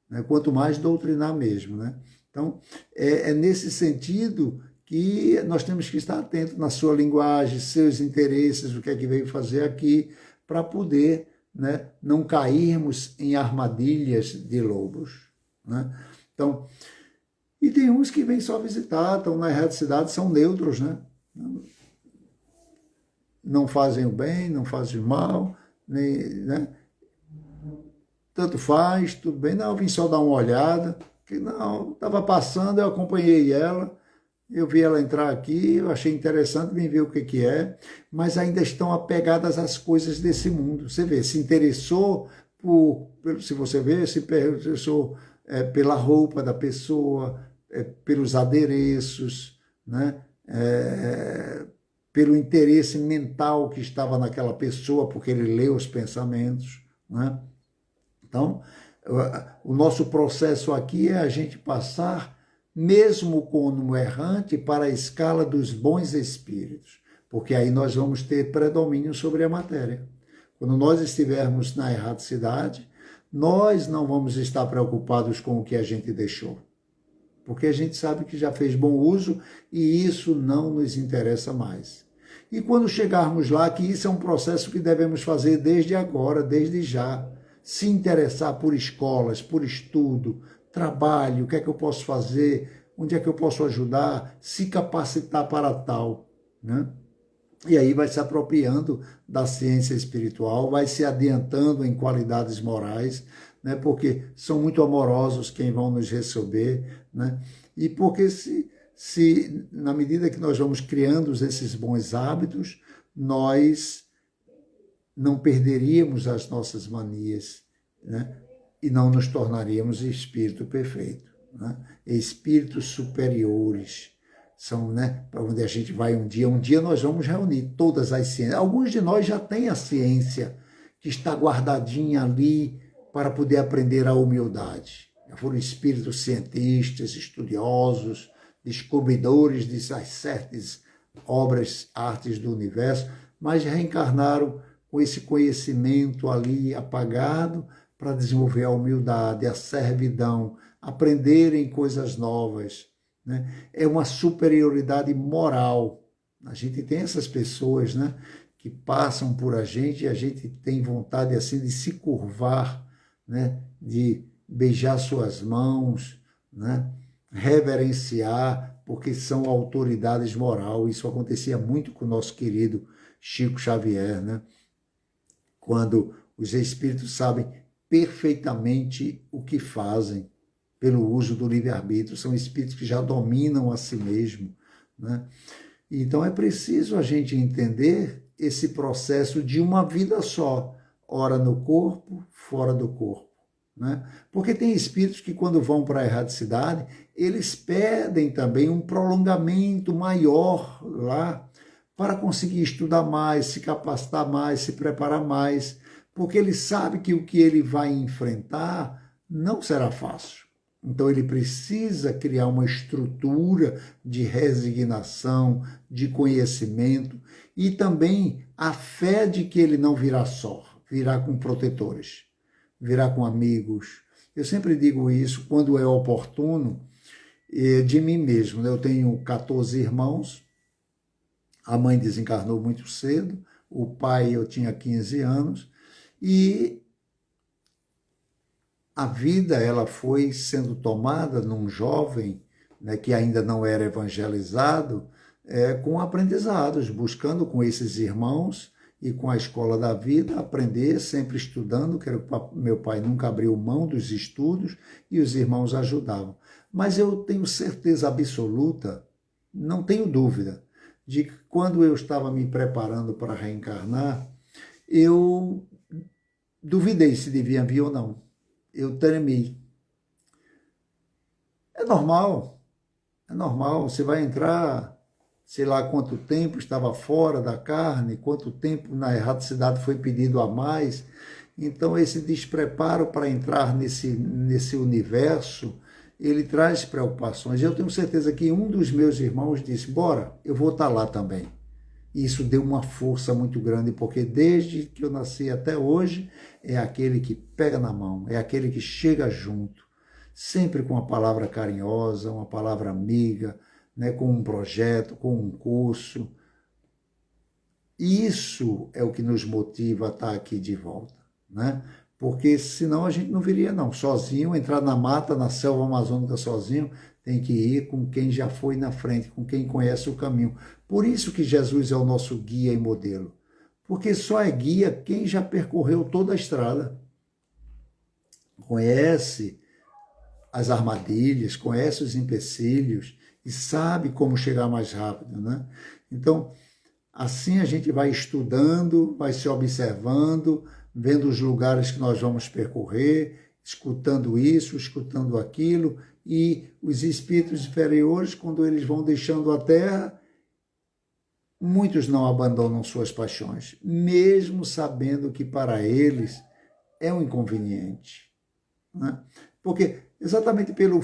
né? Quanto mais doutrinar mesmo, né? Então, é nesse sentido que nós temos que estar atentos na sua linguagem, seus interesses, o que é que veio fazer aqui, para poder, né, não cairmos em armadilhas de lobos, né? Então, e tem uns que vêm só visitar, estão na erraticidade, são neutros, né? Não fazem o bem, não fazem o mal, nem, né? Tanto faz, tudo bem, não, eu vim só dar uma olhada, que não, estava passando, eu acompanhei ela, eu vi ela entrar aqui, eu achei interessante, vim ver o que é, mas ainda estão apegadas às coisas desse mundo. Você vê, se interessou se você vê, se interessou pela roupa da pessoa, pelos adereços, né? Pelo interesse mental que estava naquela pessoa, porque ele leu os pensamentos, né? Então, o nosso processo aqui é a gente passar, mesmo como errante, para a escala dos bons espíritos, porque aí nós vamos ter predomínio sobre a matéria. Quando nós estivermos na erraticidade, nós não vamos estar preocupados com o que a gente deixou, porque a gente sabe que já fez bom uso e isso não nos interessa mais. E quando chegarmos lá, que isso é um processo que devemos fazer desde agora, desde já. se interessar por escolas, por estudo, trabalho, o que é que eu posso fazer, onde é que eu posso ajudar, se capacitar para tal, né? E aí vai se apropriando da ciência espiritual, vai se adiantando em qualidades morais, né? Porque são muito amorosos quem vão nos receber, né? E porque se na medida que nós vamos criando esses bons hábitos, nós não perderíamos as nossas manias, né? E não nos tornaríamos espírito perfeito, né? Espíritos superiores. São, né, para onde a gente vai um dia nós vamos reunir todas as ciências. Alguns de nós já têm a ciência que está guardadinha ali para poder aprender a humildade. Já foram espíritos cientistas, estudiosos, descobridores de certas obras, artes do universo, mas reencarnaram com esse conhecimento ali apagado para desenvolver a humildade, a servidão, aprenderem coisas novas, né? É uma superioridade moral. A gente tem essas pessoas, né, que passam por a gente e a gente tem vontade assim de se curvar, né, de beijar suas mãos, né, reverenciar, porque são autoridades morais. Isso acontecia muito com o nosso querido Chico Xavier, né, quando os espíritos sabem perfeitamente o que fazem, pelo uso do livre-arbítrio, são espíritos que já dominam a si mesmo, né? Então é preciso a gente entender esse processo de uma vida só, ora no corpo, fora do corpo, né? Porque tem espíritos que quando vão para a erradicidade, eles pedem também um prolongamento maior lá, para conseguir estudar mais, se capacitar mais, se preparar mais, porque ele sabe que o que ele vai enfrentar não será fácil. Então ele precisa criar uma estrutura de resignação, de conhecimento e também a fé de que ele não virá só, virá com protetores, virá com amigos. Eu sempre digo isso quando é oportuno, de mim mesmo. Eu tenho 14 irmãos, a mãe desencarnou muito cedo, o pai eu tinha 15 anos e a vida ela foi sendo tomada num jovem, né, que ainda não era evangelizado, com aprendizados, buscando com esses irmãos e com a escola da vida aprender, sempre estudando, que meu pai nunca abriu mão dos estudos e os irmãos ajudavam. Mas eu tenho certeza absoluta, não tenho dúvida, de que quando eu estava me preparando para reencarnar, eu duvidei se devia vir ou não. Eu tremi. É normal, você vai entrar, sei lá quanto tempo estava fora da carne, quanto tempo na erradicidade foi pedido a mais. Então esse despreparo para entrar nesse universo, ele traz preocupações. Eu tenho certeza que um dos meus irmãos disse, bora, eu vou estar lá também. E isso deu uma força muito grande, porque desde que eu nasci até hoje, é aquele que pega na mão, é aquele que chega junto, sempre com uma palavra carinhosa, uma palavra amiga, né, com um projeto, com um curso. Isso é o que nos motiva a estar aqui de volta, né? Porque senão a gente não viria não, sozinho, entrar na mata, na selva amazônica sozinho, tem que ir com quem já foi na frente, com quem conhece o caminho. Por isso que Jesus é o nosso guia e modelo, porque só é guia quem já percorreu toda a estrada, conhece as armadilhas, conhece os empecilhos e sabe como chegar mais rápido, né? Então, assim a gente vai estudando, vai se observando, vendo os lugares que nós vamos percorrer, escutando isso, escutando aquilo, e os espíritos inferiores, quando eles vão deixando a Terra, muitos não abandonam suas paixões, mesmo sabendo que para eles é um inconveniente, né? Porque exatamente pelo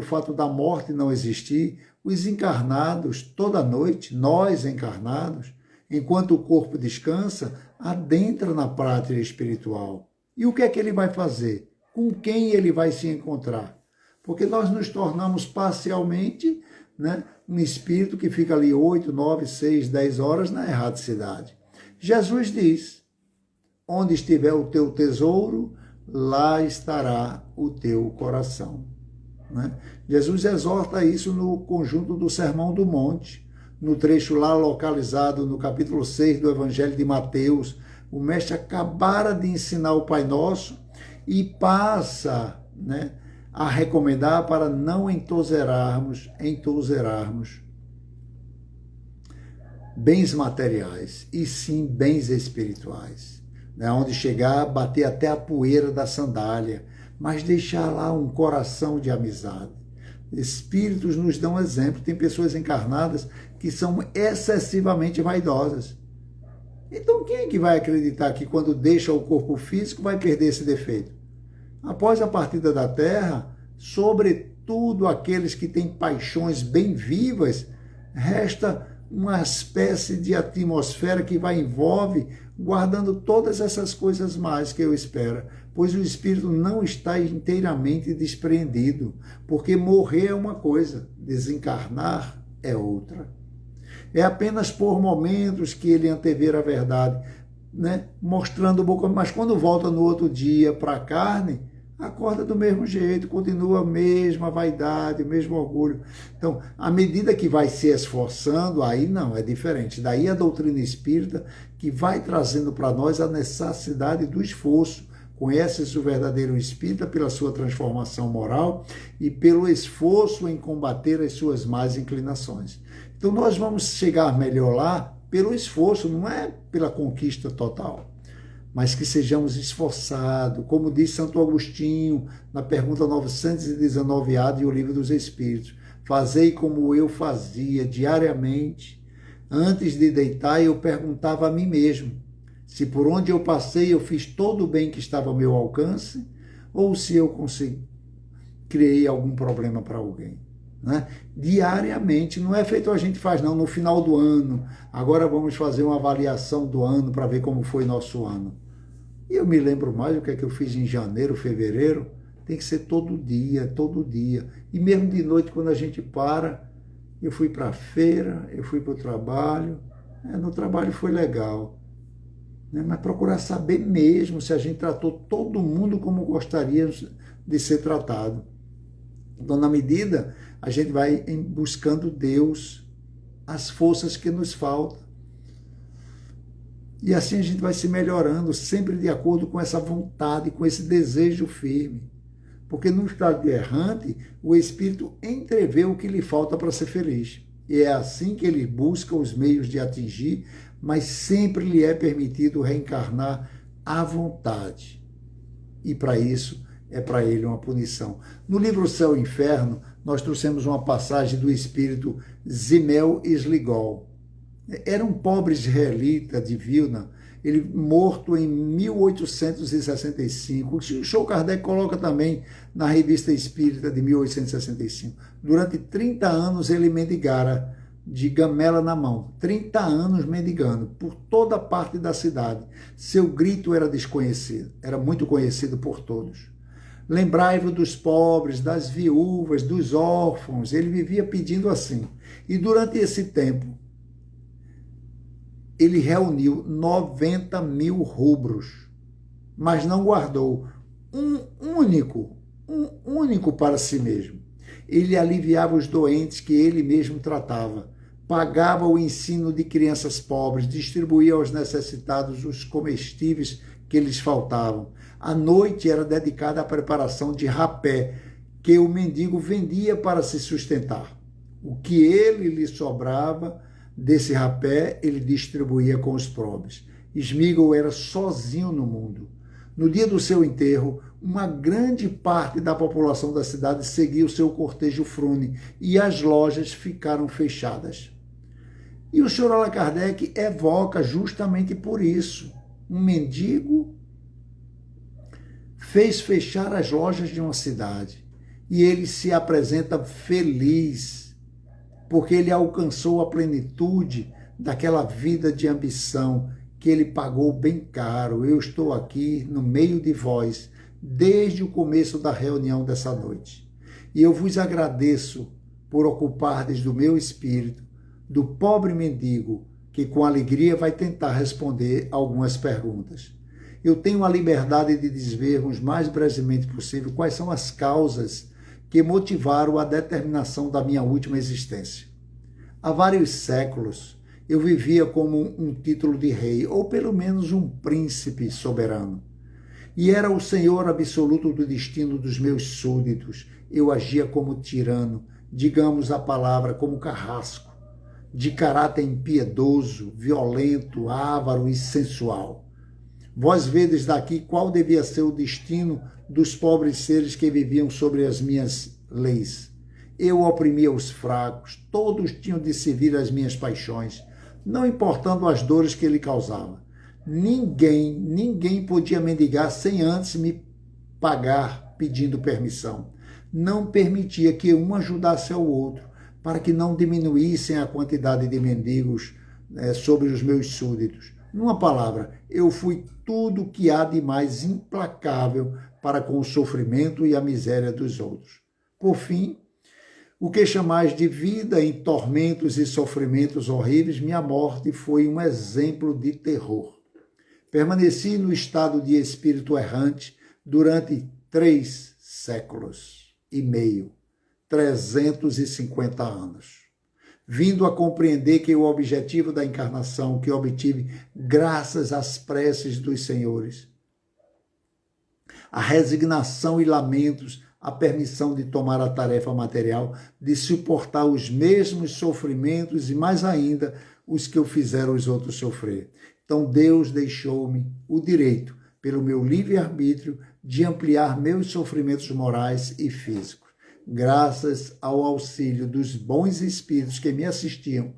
fato da morte não existir, os encarnados, toda noite, nós encarnados, enquanto o corpo descansa, adentra na pátria espiritual. E o que é que ele vai fazer? Com quem ele vai se encontrar? Porque nós nos tornamos parcialmente, né, um espírito que fica ali 8, 9, 6, 10 horas na erradicidade. Jesus diz, onde estiver o teu tesouro, lá estará o teu coração. Né? Jesus exorta isso no conjunto do Sermão do Monte, no trecho lá localizado no capítulo 6 do Evangelho de Mateus. O mestre acabara de ensinar o Pai Nosso e passa, né, a recomendar para não entozerarmos bens materiais, e sim bens espirituais, né, onde chegar, bater até a poeira da sandália, mas deixar lá um coração de amizade. Espíritos nos dão exemplo, tem pessoas encarnadas que são excessivamente vaidosas. Então quem é que vai acreditar que quando deixa o corpo físico vai perder esse defeito? Após a partida da Terra, sobretudo aqueles que têm paixões bem vivas, resta uma espécie de atmosfera que vai envolve, guardando todas essas coisas mais que eu espero, pois o espírito não está inteiramente despreendido, porque morrer é uma coisa, desencarnar é outra. É apenas por momentos que ele antever a verdade, né? Mostrando o boca, mas quando volta no outro dia para a carne, acorda do mesmo jeito, continua a mesma vaidade, o mesmo orgulho. Então, à medida que vai se esforçando, aí não, é diferente. Daí a doutrina espírita que vai trazendo para nós a necessidade do esforço. Conhece-se o verdadeiro espírita pela sua transformação moral e pelo esforço em combater as suas más inclinações. Então, nós vamos chegar melhor lá pelo esforço, não é pela conquista total, mas que sejamos esforçados, como diz Santo Agostinho, na pergunta 919A de O Livro dos Espíritos. Fazei como eu fazia diariamente. Antes de deitar, eu perguntava a mim mesmo se por onde eu passei eu fiz todo o bem que estava ao meu alcance, ou se eu criei algum problema para alguém. Né? Diariamente, não é feito a gente faz não, no final do ano, agora vamos fazer uma avaliação do ano para ver como foi nosso ano. E eu me lembro mais o que é que eu fiz em janeiro, fevereiro, tem que ser todo dia. E mesmo de noite, quando a gente para, eu fui para a feira, eu fui para o trabalho, no trabalho foi legal. Né? Mas procurar saber mesmo se a gente tratou todo mundo como gostaríamos de ser tratado. Então, na medida, a gente vai buscando Deus, as forças que nos faltam. E assim a gente vai se melhorando, sempre de acordo com essa vontade, com esse desejo firme. Porque no estado de errante, o espírito entrevê o que lhe falta para ser feliz. E é assim que ele busca os meios de atingir, mas sempre lhe é permitido reencarnar à vontade. E para isso, é para ele uma punição. No livro Céu e Inferno, nós trouxemos uma passagem do espírito Zimel Sligol. Era um pobre israelita de Vilna, ele morto em 1865. O Chico Kardec coloca também na Revista Espírita de 1865. Durante 30 anos ele mendigara de gamela na mão. 30 anos mendigando por toda parte da cidade. Seu grito era desconhecido, era muito conhecido por todos. Lembrai-vos dos pobres, das viúvas, dos órfãos. Ele vivia pedindo assim. E durante esse tempo, ele reuniu 90 mil rubros, mas não guardou um único para si mesmo. Ele aliviava os doentes que ele mesmo tratava, pagava o ensino de crianças pobres, distribuía aos necessitados os comestíveis que lhes faltavam. A noite era dedicada à preparação de rapé, que o mendigo vendia para se sustentar. O que ele lhe sobrava desse rapé, ele distribuía com os pobres. Smigol era sozinho no mundo. No dia do seu enterro, uma grande parte da população da cidade seguia o seu cortejo fúnebre e as lojas ficaram fechadas. E o Sr. Allan Kardec evoca justamente por isso. Um mendigo fez fechar as lojas de uma cidade e ele se apresenta feliz, porque ele alcançou a plenitude daquela vida de ambição que ele pagou bem caro. Eu estou aqui no meio de vós desde o começo da reunião dessa noite. E eu vos agradeço por ocupardes do meu espírito, do pobre mendigo, que com alegria vai tentar responder algumas perguntas. eu tenho a liberdade de dizer o mais brevemente possível quais são as causas que motivaram a determinação da minha última existência. Há vários séculos, eu vivia como um título de rei, ou pelo menos um príncipe soberano. E era o senhor absoluto do destino dos meus súditos. Eu agia como tirano, digamos a palavra, como carrasco, de caráter impiedoso, violento, avaro e sensual. Vós vedes daqui qual devia ser o destino dos pobres seres que viviam sobre as minhas leis. Eu oprimia os fracos, todos tinham de servir às minhas paixões, não importando as dores que ele causava. Ninguém podia mendigar sem antes me pagar pedindo permissão. Não permitia que um ajudasse ao outro, para que não diminuíssem a quantidade de mendigos sobre os meus súditos. Numa palavra, eu fui tudo o que há de mais implacável para com o sofrimento e a miséria dos outros. Por fim, o que chamais de vida em tormentos e sofrimentos horríveis, minha morte foi um exemplo de terror. Permaneci no estado de espírito errante durante 3 séculos e meio, 350 anos, vindo a compreender que o objetivo da encarnação que obtive graças às preces dos senhores, a resignação e lamentos, a permissão de tomar a tarefa material, de suportar os mesmos sofrimentos e mais ainda os que eu fizeram os outros sofrer. Então Deus deixou-me o direito, pelo meu livre-arbítrio, de ampliar meus sofrimentos morais e físicos. Graças ao auxílio dos bons espíritos que me assistiam,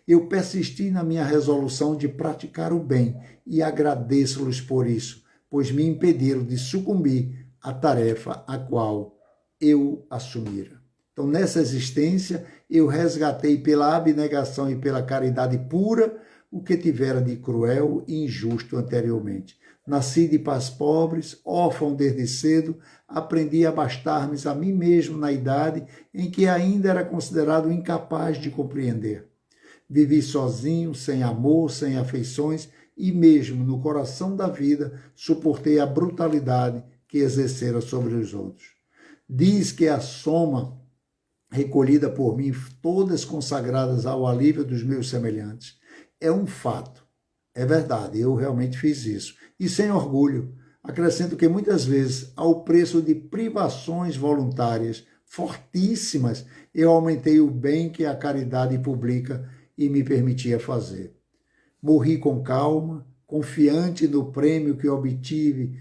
eu persisti na minha resolução de praticar o bem e agradeço-los por isso, pois me impediram de sucumbir à tarefa a qual eu assumira. Então, nessa existência, eu resgatei pela abnegação e pela caridade pura o que tivera de cruel e injusto anteriormente. Nasci de pais pobres, órfão desde cedo, aprendi a bastar-me a mim mesmo na idade em que ainda era considerado incapaz de compreender. Vivi sozinho, sem amor, sem afeições e mesmo no coração da vida suportei a brutalidade que exercera sobre os outros. Diz que a soma recolhida por mim, todas consagradas ao alívio dos meus semelhantes, é um fato. É verdade, eu realmente fiz isso. E sem orgulho, acrescento que muitas vezes, ao preço de privações voluntárias fortíssimas, eu aumentei o bem que a caridade publica e me permitia fazer. Morri com calma, confiante no prêmio que obtive,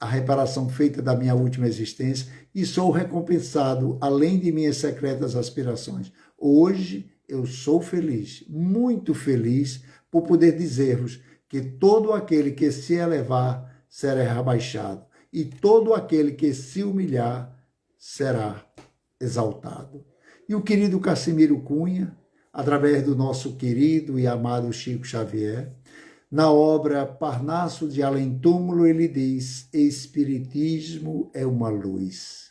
a reparação feita da minha última existência, e sou recompensado, além de minhas secretas aspirações. Hoje eu sou feliz, muito feliz, por poder dizer-vos que todo aquele que se elevar será rebaixado, e todo aquele que se humilhar será exaltado. E o querido Cassimiro Cunha, através do nosso querido e amado Chico Xavier, na obra Parnaso de Além Túmulo, ele diz: Espiritismo é uma luz,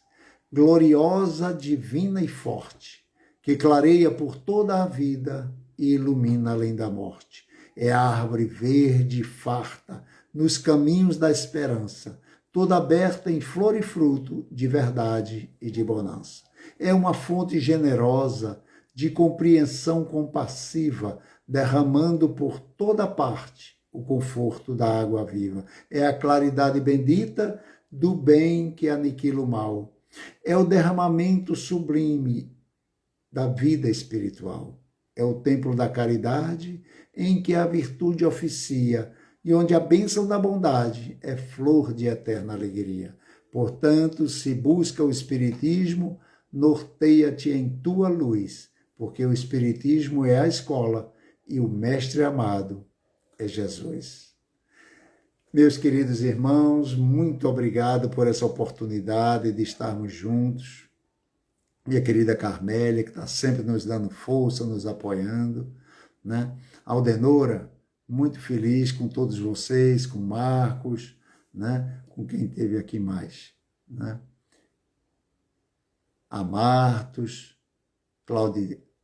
gloriosa, divina e forte, que clareia por toda a vida e ilumina além da morte. É a árvore verde e farta nos caminhos da esperança, toda aberta em flor e fruto de verdade e de bonança. É uma fonte generosa de compreensão compassiva, derramando por toda parte o conforto da água viva. É a claridade bendita do bem que aniquila o mal. É o derramamento sublime da vida espiritual. É o templo da caridade em que a virtude oficia e onde a bênção da bondade é flor de eterna alegria. Portanto, se busca o Espiritismo, norteia-te em tua luz, porque o Espiritismo é a escola e o mestre amado é Jesus. Meus queridos irmãos, muito obrigado por essa oportunidade de estarmos juntos. Minha querida Carmélia, que está sempre nos dando força, nos apoiando, né? Aldenora, muito feliz com todos vocês, com Marcos, né? Com quem esteve aqui mais, né? A Martos,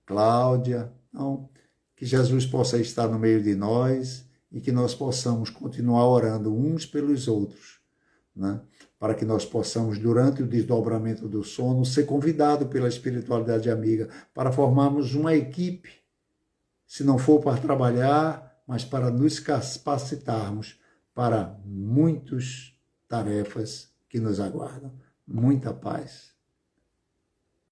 Cláudia, então, que Jesus possa estar no meio de nós e que nós possamos continuar orando uns pelos outros, né? Para que nós possamos, durante o desdobramento do sono, ser convidado pela espiritualidade amiga para formarmos uma equipe, se não for para trabalhar, mas para nos capacitarmos para muitas tarefas que nos aguardam. Muita paz.